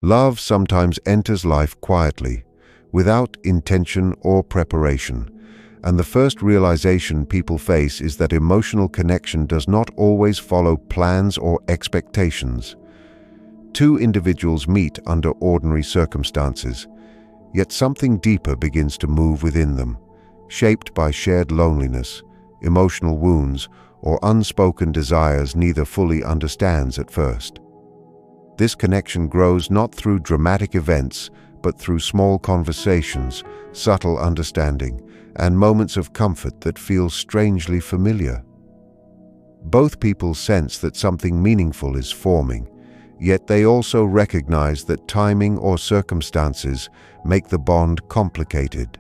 Love sometimes enters life quietly, without intention or preparation, and the first realization people face is that emotional connection does not always follow plans or expectations. Two individuals meet under ordinary circumstances, yet something deeper begins to move within them, shaped by shared loneliness, emotional wounds, or unspoken desires neither fully understands at first. This connection grows not through dramatic events, but through small conversations, subtle understanding, and moments of comfort that feel strangely familiar. Both people sense that something meaningful is forming, yet they also recognize that timing or circumstances make the bond complicated.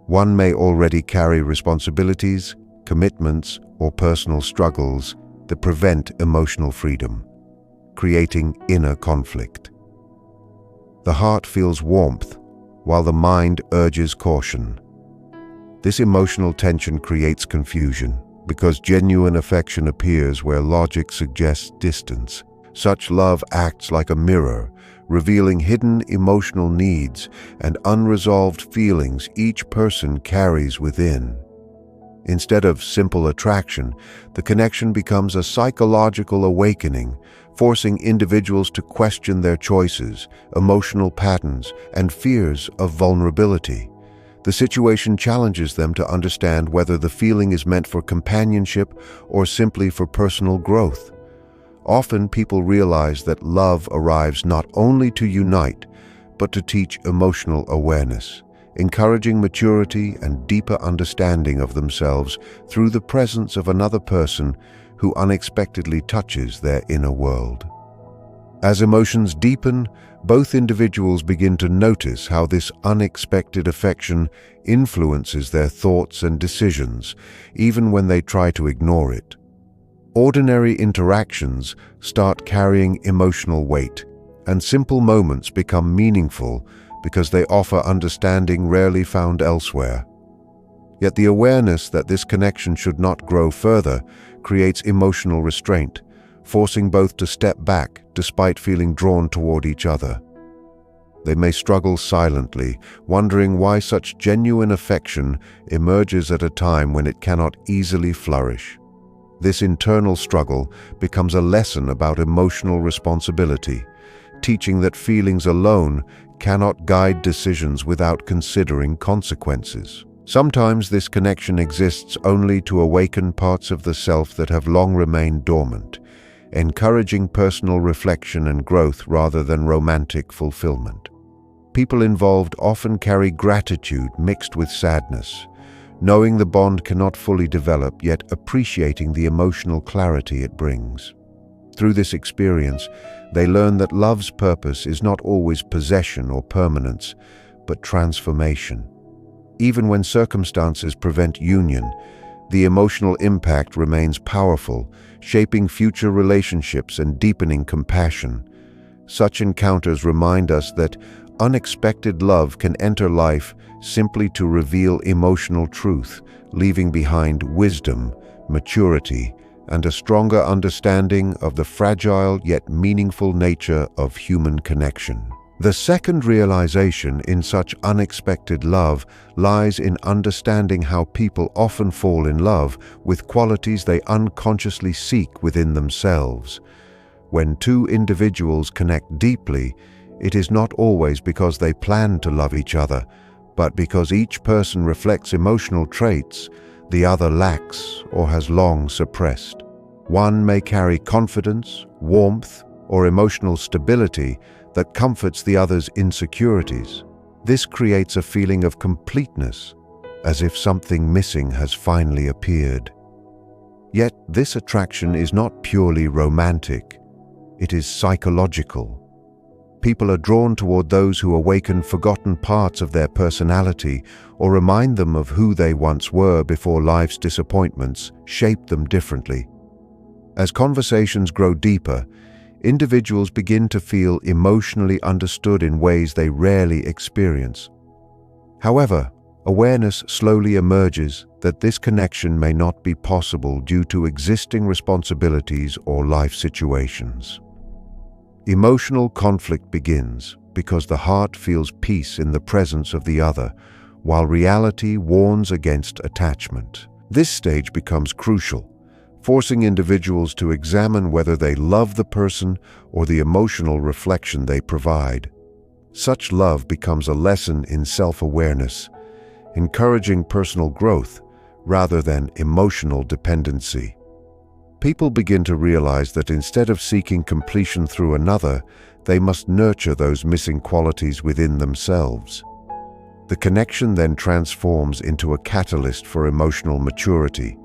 One may already carry responsibilities, commitments, or personal struggles that prevent emotional freedom, creating inner conflict. The heart feels warmth, while the mind urges caution. This emotional tension creates confusion, because genuine affection appears where logic suggests distance. Such love acts like a mirror, revealing hidden emotional needs and unresolved feelings each person carries within. Instead of simple attraction, the connection becomes a psychological awakening, forcing individuals to question their choices, emotional patterns, and fears of vulnerability. The situation challenges them to understand whether the feeling is meant for companionship or simply for personal growth. Often people realize that love arrives not only to unite, but to teach emotional awareness, encouraging maturity and deeper understanding of themselves through the presence of another person who unexpectedly touches their inner world. As emotions deepen, both individuals begin to notice how this unexpected affection influences their thoughts and decisions, even when they try to ignore it. Ordinary interactions start carrying emotional weight, and simple moments become meaningful because they offer understanding rarely found elsewhere. Yet the awareness that this connection should not grow further creates emotional restraint, forcing both to step back despite feeling drawn toward each other. They may struggle silently, wondering why such genuine affection emerges at a time when it cannot easily flourish. This internal struggle becomes a lesson about emotional responsibility, teaching that feelings alone cannot guide decisions without considering consequences. Sometimes this connection exists only to awaken parts of the self that have long remained dormant, encouraging personal reflection and growth rather than romantic fulfillment. People involved often carry gratitude mixed with sadness, knowing the bond cannot fully develop, yet appreciating the emotional clarity it brings. Through this experience, they learn that love's purpose is not always possession or permanence, but transformation. Even when circumstances prevent union, the emotional impact remains powerful, shaping future relationships and deepening compassion. Such encounters remind us that unexpected love can enter life simply to reveal emotional truth, leaving behind wisdom, maturity, and a stronger understanding of the fragile yet meaningful nature of human connection. The second realization in such unexpected love lies in understanding how people often fall in love with qualities they unconsciously seek within themselves. When two individuals connect deeply, it is not always because they plan to love each other, but because each person reflects emotional traits the other lacks or has long suppressed. One may carry confidence, warmth, or emotional stability that comforts the other's insecurities. This creates a feeling of completeness, as if something missing has finally appeared. Yet this attraction is not purely romantic. It is psychological. People are drawn toward those who awaken forgotten parts of their personality or remind them of who they once were before life's disappointments shaped them differently. As conversations grow deeper, individuals begin to feel emotionally understood in ways they rarely experience. However, awareness slowly emerges that this connection may not be possible due to existing responsibilities or life situations. Emotional conflict begins because the heart feels peace in the presence of the other, while reality warns against attachment. This stage becomes crucial, forcing individuals to examine whether they love the person or the emotional reflection they provide. Such love becomes a lesson in self-awareness, encouraging personal growth rather than emotional dependency. People begin to realize that instead of seeking completion through another, they must nurture those missing qualities within themselves. The connection then transforms into a catalyst for emotional maturity,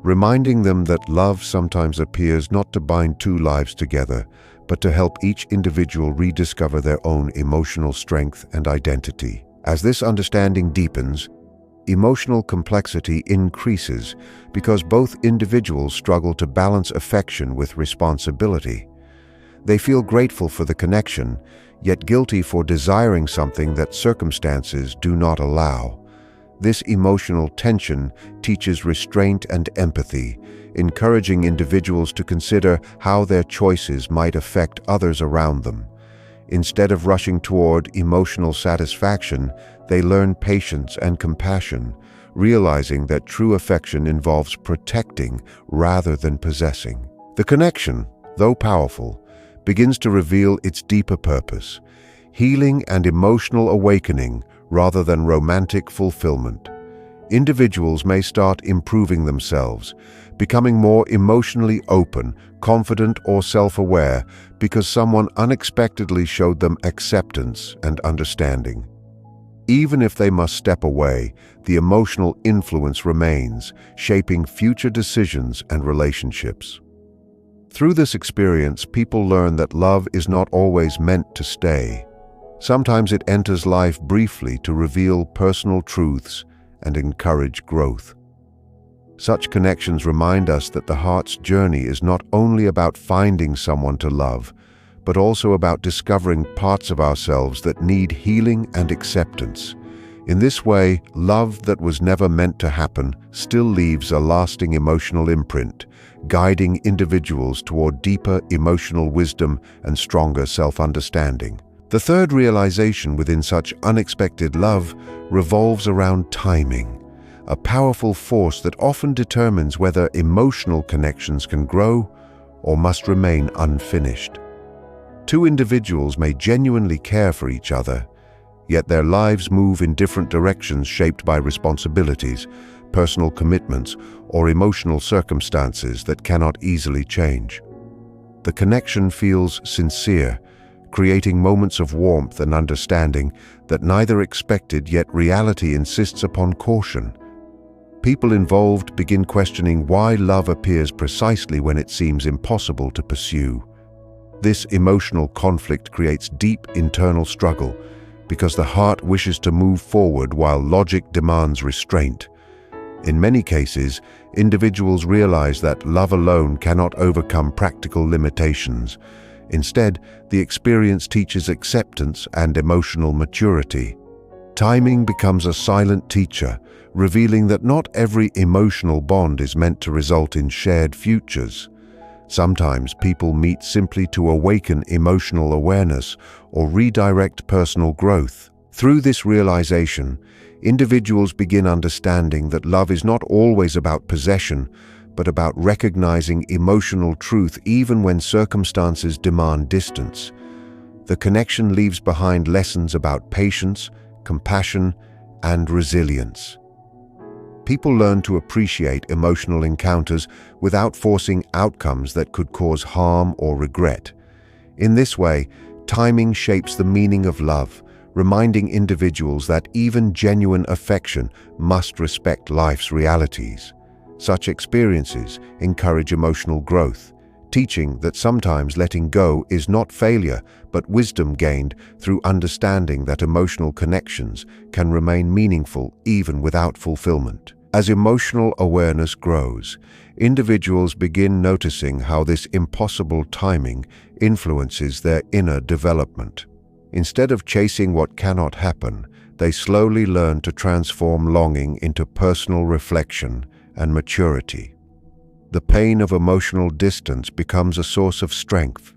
reminding them that love sometimes appears not to bind two lives together, but to help each individual rediscover their own emotional strength and identity. As this understanding deepens, emotional complexity increases because both individuals struggle to balance affection with responsibility. They feel grateful for the connection, yet guilty for desiring something that circumstances do not allow. This emotional tension teaches restraint and empathy, encouraging individuals to consider how their choices might affect others around them. Instead of rushing toward emotional satisfaction, they learn patience and compassion, realizing that true affection involves protecting rather than possessing. The connection, though powerful, begins to reveal its deeper purpose: healing and emotional awakening rather than romantic fulfillment. Individuals may start improving themselves, becoming more emotionally open, confident, or self-aware because someone unexpectedly showed them acceptance and understanding. Even if they must step away, the emotional influence remains, shaping future decisions and relationships. Through this experience, people learn that love is not always meant to stay. Sometimes it enters life briefly to reveal personal truths and encourage growth. Such connections remind us that the heart's journey is not only about finding someone to love, but also about discovering parts of ourselves that need healing and acceptance. In this way, love that was never meant to happen still leaves a lasting emotional imprint, guiding individuals toward deeper emotional wisdom and stronger self-understanding. The third realization within such unexpected love revolves around timing, a powerful force that often determines whether emotional connections can grow or must remain unfinished. Two individuals may genuinely care for each other, yet their lives move in different directions shaped by responsibilities, personal commitments, or emotional circumstances that cannot easily change. The connection feels sincere, creating moments of warmth and understanding that neither expected, yet reality insists upon caution. People involved begin questioning why love appears precisely when it seems impossible to pursue. This emotional conflict creates deep internal struggle because the heart wishes to move forward while logic demands restraint. In many cases, individuals realize that love alone cannot overcome practical limitations. Instead, the experience teaches acceptance and emotional maturity. Timing becomes a silent teacher, revealing that not every emotional bond is meant to result in shared futures. Sometimes people meet simply to awaken emotional awareness or redirect personal growth. Through this realization, individuals begin understanding that love is not always about possession, but about recognizing emotional truth even when circumstances demand distance. The connection leaves behind lessons about patience, compassion, and resilience. People learn to appreciate emotional encounters without forcing outcomes that could cause harm or regret. In this way, timing shapes the meaning of love, reminding individuals that even genuine affection must respect life's realities. Such experiences encourage emotional growth, teaching that sometimes letting go is not failure, but wisdom gained through understanding that emotional connections can remain meaningful even without fulfillment. As emotional awareness grows, individuals begin noticing how this impossible timing influences their inner development. Instead of chasing what cannot happen, they slowly learn to transform longing into personal reflection and maturity. The pain of emotional distance becomes a source of strength.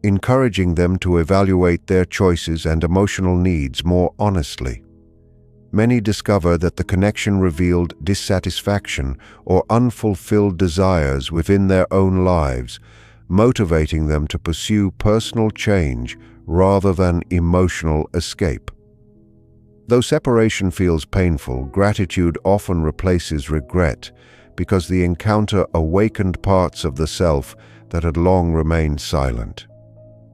encouraging them to evaluate their choices and emotional needs more honestly. Many discover that the connection revealed dissatisfaction or unfulfilled desires within their own lives, motivating them to pursue personal change rather than emotional escape. Though separation feels painful, gratitude often replaces regret because the encounter awakened parts of the self that had long remained silent.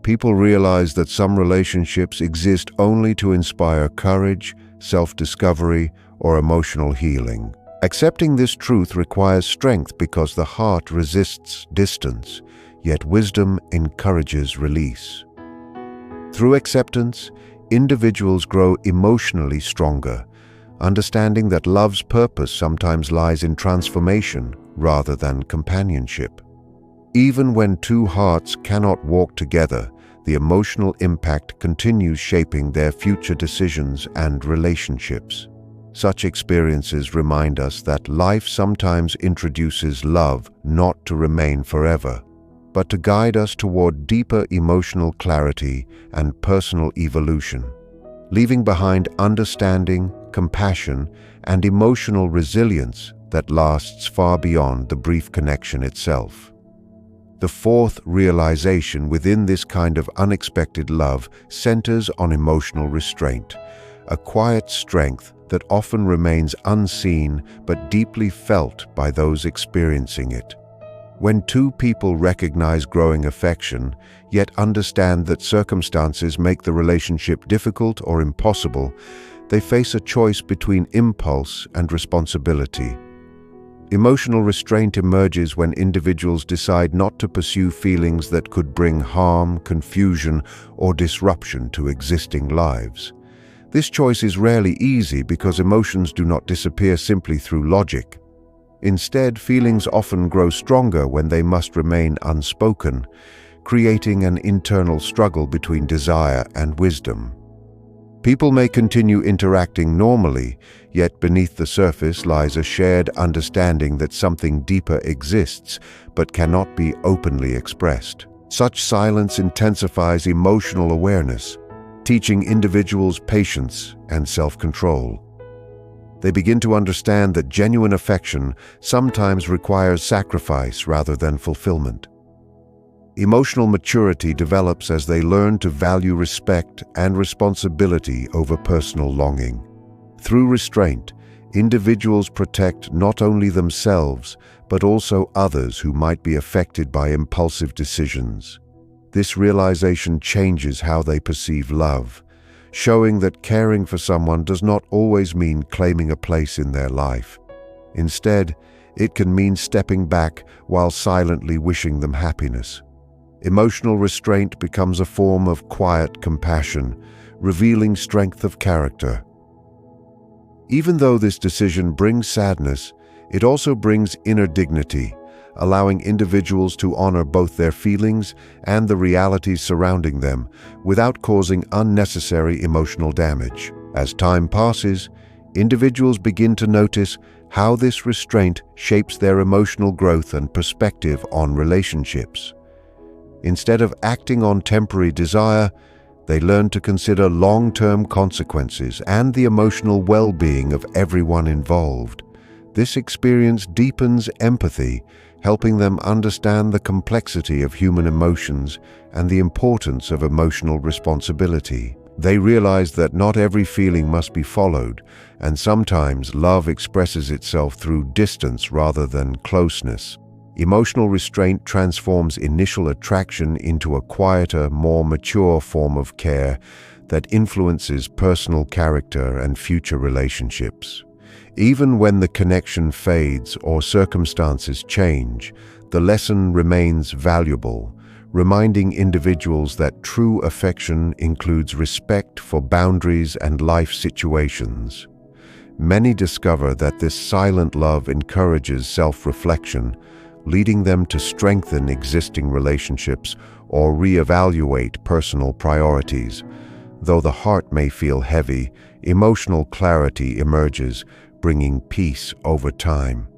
People realize that some relationships exist only to inspire courage, self-discovery, or emotional healing. Accepting this truth requires strength because the heart resists distance, yet wisdom encourages release. Through acceptance, individuals grow emotionally stronger, understanding that love's purpose sometimes lies in transformation rather than companionship. Even when two hearts cannot walk together, the emotional impact continues shaping their future decisions and relationships. Such experiences remind us that life sometimes introduces love not to remain forever, but to guide us toward deeper emotional clarity and personal evolution, leaving behind understanding, compassion, and emotional resilience that lasts far beyond the brief connection itself. The fourth realization within this kind of unexpected love centers on emotional restraint, a quiet strength that often remains unseen but deeply felt by those experiencing it. When two people recognize growing affection, yet understand that circumstances make the relationship difficult or impossible, they face a choice between impulse and responsibility. Emotional restraint emerges when individuals decide not to pursue feelings that could bring harm, confusion, or disruption to existing lives. This choice is rarely easy because emotions do not disappear simply through logic. Instead, feelings often grow stronger when they must remain unspoken, creating an internal struggle between desire and wisdom. People may continue interacting normally, yet beneath the surface lies a shared understanding that something deeper exists but cannot be openly expressed. Such silence intensifies emotional awareness, teaching individuals patience and self-control. They begin to understand that genuine affection sometimes requires sacrifice rather than fulfillment. Emotional maturity develops as they learn to value respect and responsibility over personal longing. Through restraint, individuals protect not only themselves, but also others who might be affected by impulsive decisions. This realization changes how they perceive love, showing that caring for someone does not always mean claiming a place in their life. Instead, it can mean stepping back while silently wishing them happiness. Emotional restraint becomes a form of quiet compassion, revealing strength of character. Even though this decision brings sadness, it also brings inner dignity, allowing individuals to honor both their feelings and the realities surrounding them without causing unnecessary emotional damage. As time passes, individuals begin to notice how this restraint shapes their emotional growth and perspective on relationships. Instead of acting on temporary desire, they learn to consider long-term consequences and the emotional well-being of everyone involved. This experience deepens empathy, helping them understand the complexity of human emotions and the importance of emotional responsibility. They realize that not every feeling must be followed, and sometimes love expresses itself through distance rather than closeness. Emotional restraint transforms initial attraction into a quieter, more mature form of care that influences personal character and future relationships. Even when the connection fades or circumstances change, the lesson remains valuable, reminding individuals that true affection includes respect for boundaries and life situations. Many discover that this silent love encourages self-reflection, leading them to strengthen existing relationships or reevaluate personal priorities. Though the heart may feel heavy, emotional clarity emerges, bringing peace over time.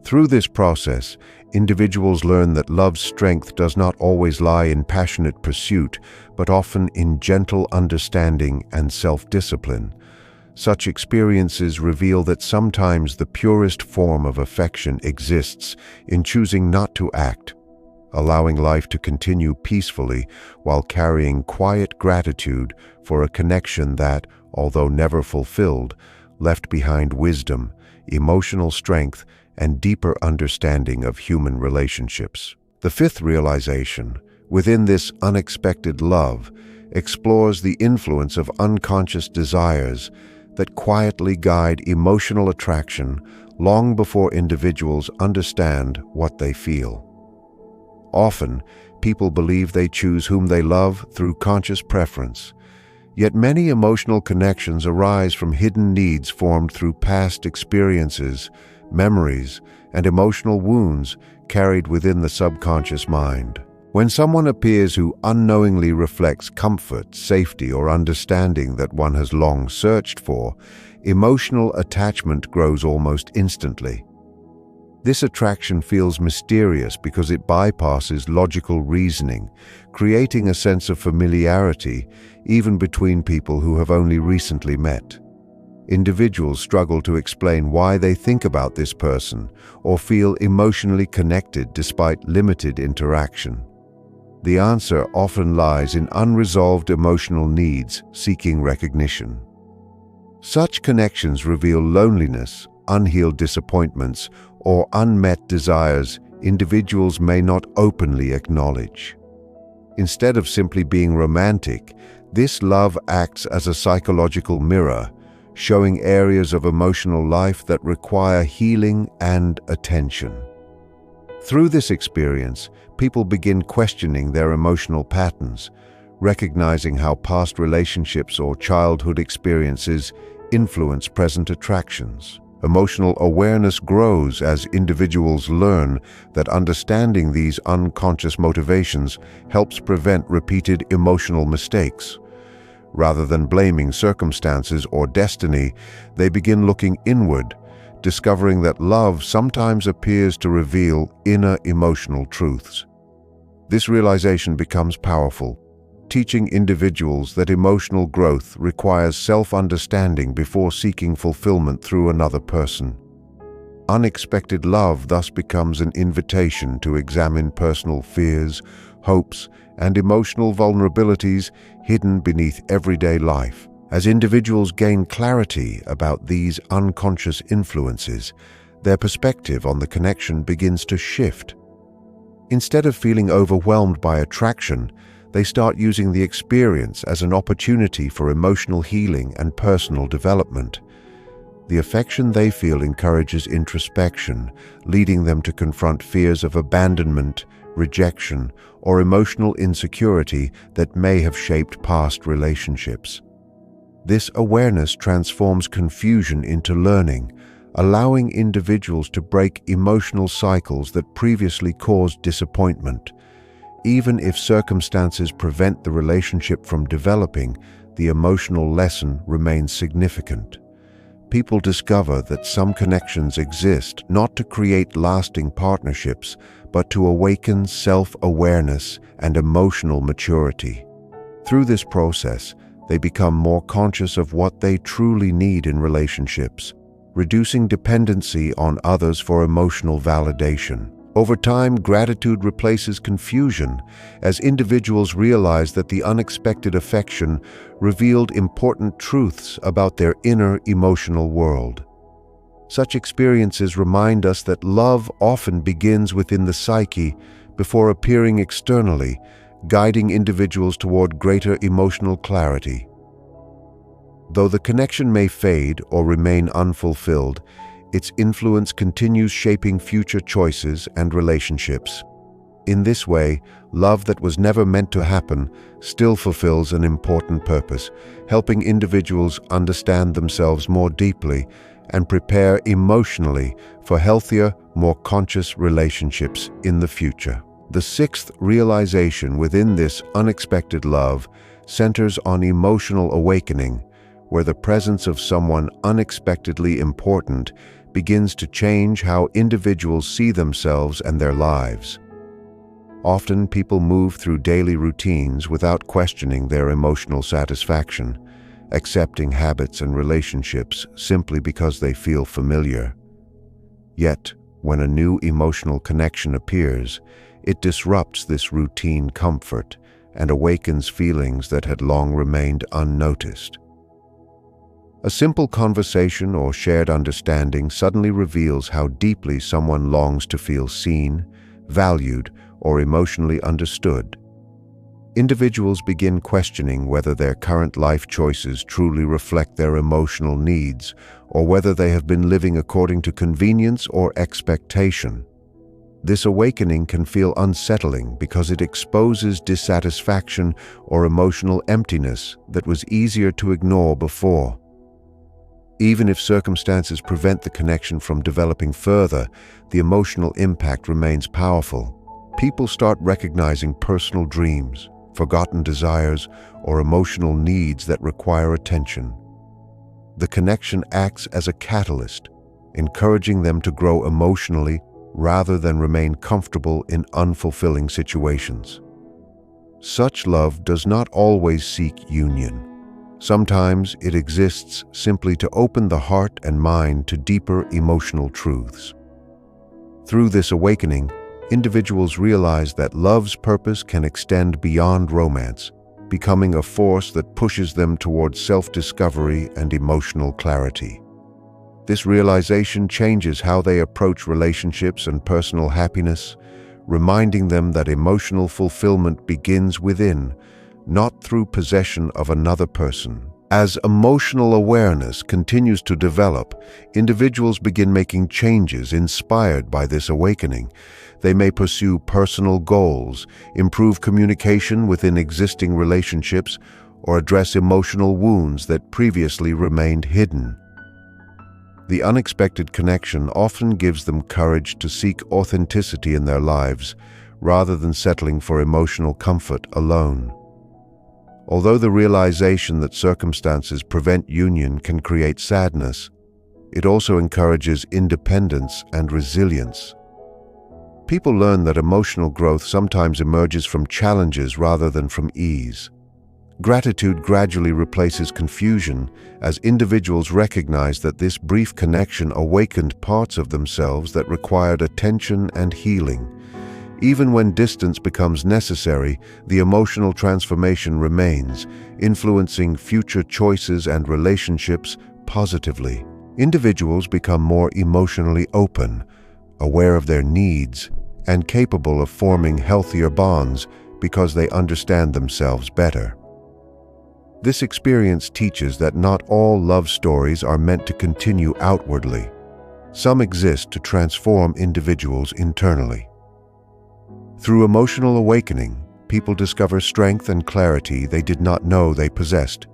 Through this process, individuals learn that love's strength does not always lie in passionate pursuit, but often in gentle understanding and self-discipline. Such experiences reveal that sometimes the purest form of affection exists in choosing not to act, allowing life to continue peacefully while carrying quiet gratitude for a connection that, although never fulfilled, left behind wisdom, emotional strength, and deeper understanding of human relationships. The fifth realization, within this unexpected love, explores the influence of unconscious desires that quietly guide emotional attraction long before individuals understand what they feel. Often, people believe they choose whom they love through conscious preference, yet many emotional connections arise from hidden needs formed through past experiences, memories, and emotional wounds carried within the subconscious mind. When someone appears who unknowingly reflects comfort, safety, or understanding that one has long searched for, emotional attachment grows almost instantly. This attraction feels mysterious because it bypasses logical reasoning, creating a sense of familiarity even between people who have only recently met. Individuals struggle to explain why they think about this person or feel emotionally connected despite limited interaction. The answer often lies in unresolved emotional needs seeking recognition. Such connections reveal loneliness, unhealed disappointments, or unmet desires individuals may not openly acknowledge. Instead of simply being romantic, this love acts as a psychological mirror, showing areas of emotional life that require healing and attention. Through this experience, people begin questioning their emotional patterns, recognizing how past relationships or childhood experiences influence present attractions. Emotional awareness grows as individuals learn that understanding these unconscious motivations helps prevent repeated emotional mistakes. Rather than blaming circumstances or destiny, they begin looking inward, discovering that love sometimes appears to reveal inner emotional truths. This realization becomes powerful, teaching individuals that emotional growth requires self-understanding before seeking fulfillment through another person. Unexpected love thus becomes an invitation to examine personal fears, hopes, and emotional vulnerabilities hidden beneath everyday life. As individuals gain clarity about these unconscious influences, their perspective on the connection begins to shift. Instead of feeling overwhelmed by attraction, they start using the experience as an opportunity for emotional healing and personal development. The affection they feel encourages introspection, leading them to confront fears of abandonment, rejection, or emotional insecurity that may have shaped past relationships. This awareness transforms confusion into learning, allowing individuals to break emotional cycles that previously caused disappointment. Even if circumstances prevent the relationship from developing, the emotional lesson remains significant. People discover that some connections exist not to create lasting partnerships, but to awaken self-awareness and emotional maturity. Through this process, they become more conscious of what they truly need in relationships, reducing dependency on others for emotional validation. Over time, gratitude replaces confusion as individuals realize that the unexpected affection revealed important truths about their inner emotional world. Such experiences remind us that love often begins within the psyche before appearing externally, guiding individuals toward greater emotional clarity. Though the connection may fade or remain unfulfilled, its influence continues shaping future choices and relationships. In this way, love that was never meant to happen still fulfills an important purpose, helping individuals understand themselves more deeply and prepare emotionally for healthier, more conscious relationships in the future. The sixth realization within this unexpected love centers on emotional awakening, where the presence of someone unexpectedly important begins to change how individuals see themselves and their lives. Often people move through daily routines without questioning their emotional satisfaction, accepting habits and relationships simply because they feel familiar. Yet, when a new emotional connection appears, it disrupts this routine comfort and awakens feelings that had long remained unnoticed. A simple conversation or shared understanding suddenly reveals how deeply someone longs to feel seen, valued, or emotionally understood. Individuals begin questioning whether their current life choices truly reflect their emotional needs, or whether they have been living according to convenience or expectation. This awakening can feel unsettling because it exposes dissatisfaction or emotional emptiness that was easier to ignore before. Even if circumstances prevent the connection from developing further, the emotional impact remains powerful. People start recognizing personal dreams, forgotten desires, or emotional needs that require attention. The connection acts as a catalyst, encouraging them to grow emotionally rather than remain comfortable in unfulfilling situations. Such love does not always seek union. Sometimes it exists simply to open the heart and mind to deeper emotional truths. Through this awakening, individuals realize that love's purpose can extend beyond romance, becoming a force that pushes them towards self-discovery and emotional clarity. This realization changes how they approach relationships and personal happiness, reminding them that emotional fulfillment begins within, not through possession of another person. As emotional awareness continues to develop, individuals begin making changes inspired by this awakening. They may pursue personal goals, improve communication within existing relationships, or address emotional wounds that previously remained hidden. The unexpected connection often gives them courage to seek authenticity in their lives, rather than settling for emotional comfort alone. Although the realization that circumstances prevent union can create sadness, it also encourages independence and resilience. People learn that emotional growth sometimes emerges from challenges rather than from ease. Gratitude gradually replaces confusion as individuals recognize that this brief connection awakened parts of themselves that required attention and healing. Even when distance becomes necessary, the emotional transformation remains, influencing future choices and relationships positively. Individuals become more emotionally open, aware of their needs, and capable of forming healthier bonds because they understand themselves better. This experience teaches that not all love stories are meant to continue outwardly. Some exist to transform individuals internally. Through emotional awakening, people discover strength and clarity they did not know they possessed,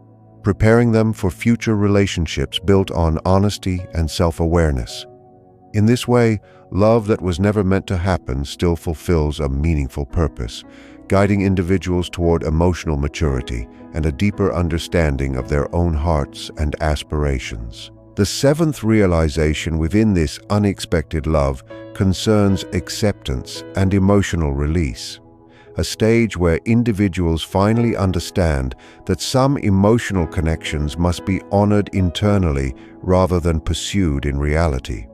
preparing them for future relationships built on honesty and self-awareness. In this way, love that was never meant to happen still fulfills a meaningful purpose, guiding individuals toward emotional maturity and a deeper understanding of their own hearts and aspirations. The seventh realization within this unexpected love concerns acceptance and emotional release, a stage where individuals finally understand that some emotional connections must be honored internally rather than pursued in reality.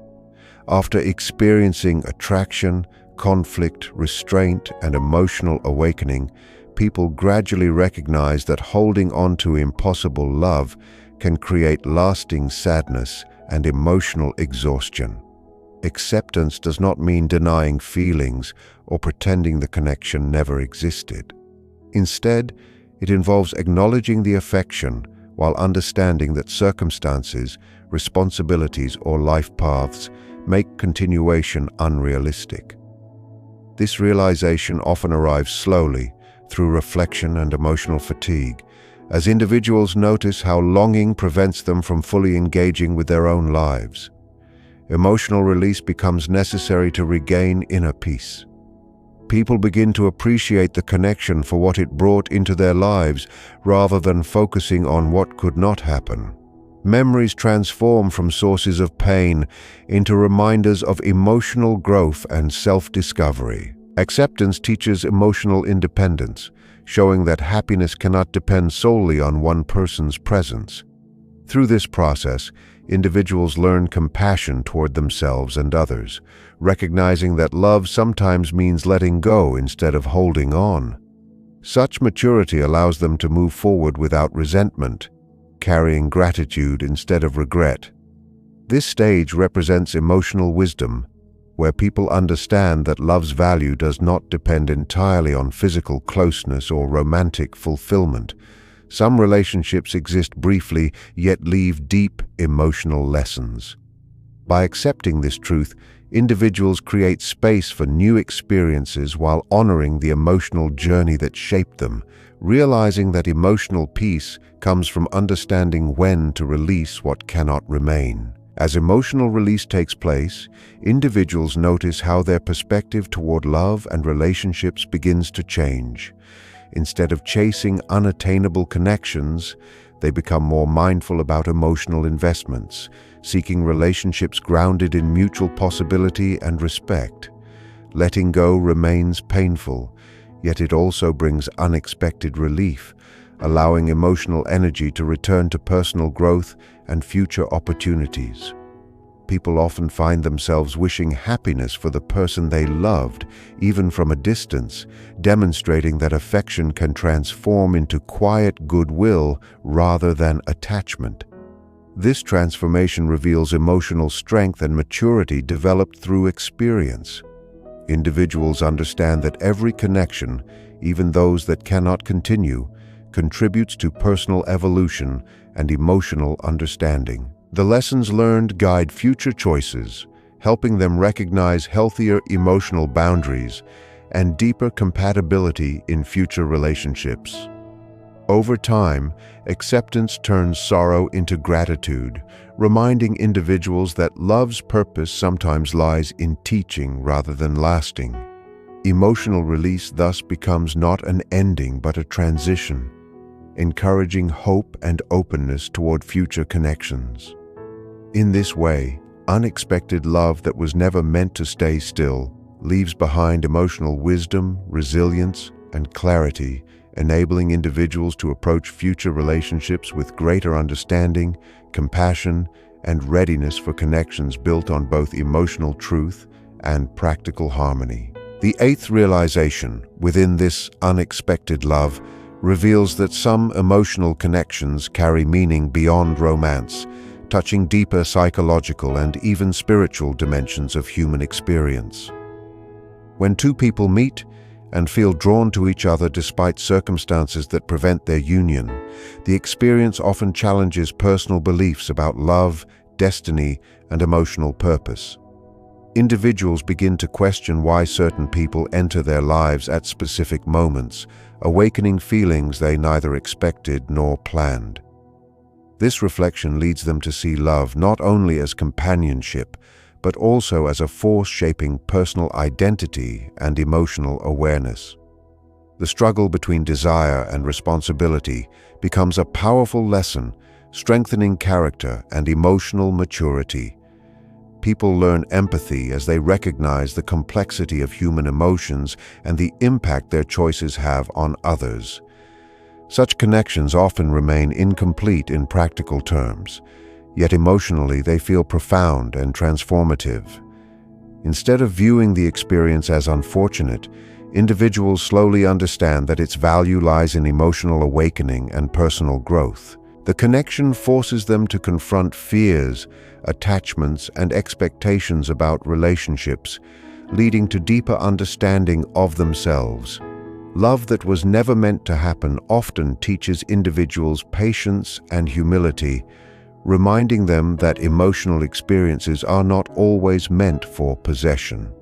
After experiencing attraction, conflict, restraint, and emotional awakening, people gradually recognize that holding on to impossible love can create lasting sadness and emotional exhaustion. Acceptance does not mean denying feelings or pretending the connection never existed. Instead, it involves acknowledging the affection while understanding that circumstances, responsibilities, or life paths make continuation unrealistic. This realization often arrives slowly through reflection and emotional fatigue, as individuals notice how longing prevents them from fully engaging with their own lives. Emotional release becomes necessary to regain inner peace. People begin to appreciate the connection for what it brought into their lives rather than focusing on what could not happen. Memories transform from sources of pain into reminders of emotional growth and self-discovery. Acceptance teaches emotional independence, showing that happiness cannot depend solely on one person's presence. Through this process, individuals learn compassion toward themselves and others, recognizing that love sometimes means letting go instead of holding on. Such maturity allows them to move forward without resentment, carrying gratitude instead of regret. This stage represents emotional wisdom, where people understand that love's value does not depend entirely on physical closeness or romantic fulfillment. Some relationships exist briefly, yet leave deep emotional lessons. By accepting this truth, individuals create space for new experiences while honoring the emotional journey that shaped them, realizing that emotional peace comes from understanding when to release what cannot remain. As emotional release takes place, individuals notice how their perspective toward love and relationships begins to change. Instead of chasing unattainable connections, they become more mindful about emotional investments, seeking relationships grounded in mutual possibility and respect. Letting go remains painful, yet it also brings unexpected relief, allowing emotional energy to return to personal growth and future opportunities. People often find themselves wishing happiness for the person they loved, even from a distance, demonstrating that affection can transform into quiet goodwill rather than attachment. This transformation reveals emotional strength and maturity developed through experience. Individuals understand that every connection, even those that cannot continue, contributes to personal evolution and emotional understanding. The lessons learned guide future choices, helping them recognize healthier emotional boundaries and deeper compatibility in future relationships. Over time, acceptance turns sorrow into gratitude, reminding individuals that love's purpose sometimes lies in teaching rather than lasting. Emotional release thus becomes not an ending but a transition, encouraging hope and openness toward future connections. In this way, unexpected love that was never meant to stay still leaves behind emotional wisdom, resilience, and clarity, enabling individuals to approach future relationships with greater understanding, compassion, and readiness for connections built on both emotional truth and practical harmony. The eighth realization within this unexpected love reveals that some emotional connections carry meaning beyond romance, touching deeper psychological and even spiritual dimensions of human experience. When two people meet and feel drawn to each other despite circumstances that prevent their union, the experience often challenges personal beliefs about love, destiny, and emotional purpose. Individuals begin to question why certain people enter their lives at specific moments, awakening feelings they neither expected nor planned. This reflection leads them to see love not only as companionship, but also as a force shaping personal identity and emotional awareness. The struggle between desire and responsibility becomes a powerful lesson, strengthening character and emotional maturity. People learn empathy as they recognize the complexity of human emotions and the impact their choices have on others. Such connections often remain incomplete in practical terms, yet emotionally they feel profound and transformative. Instead of viewing the experience as unfortunate, individuals slowly understand that its value lies in emotional awakening and personal growth. The connection forces them to confront fears, attachments, and expectations about relationships, leading to deeper understanding of themselves. Love that was never meant to happen often teaches individuals patience and humility, reminding them that emotional experiences are not always meant for possession.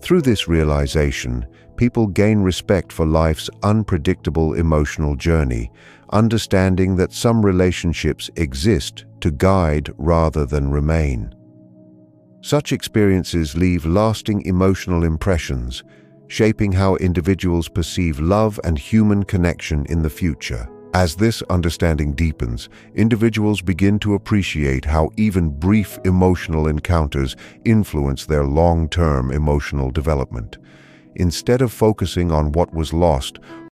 Through this realization, people gain respect for life's unpredictable emotional journey, understanding that some relationships exist to guide rather than remain. Such experiences leave lasting emotional impressions, shaping how individuals perceive love and human connection in the future. As this understanding deepens, individuals begin to appreciate how even brief emotional encounters influence their long-term emotional development. Instead of focusing on what was lost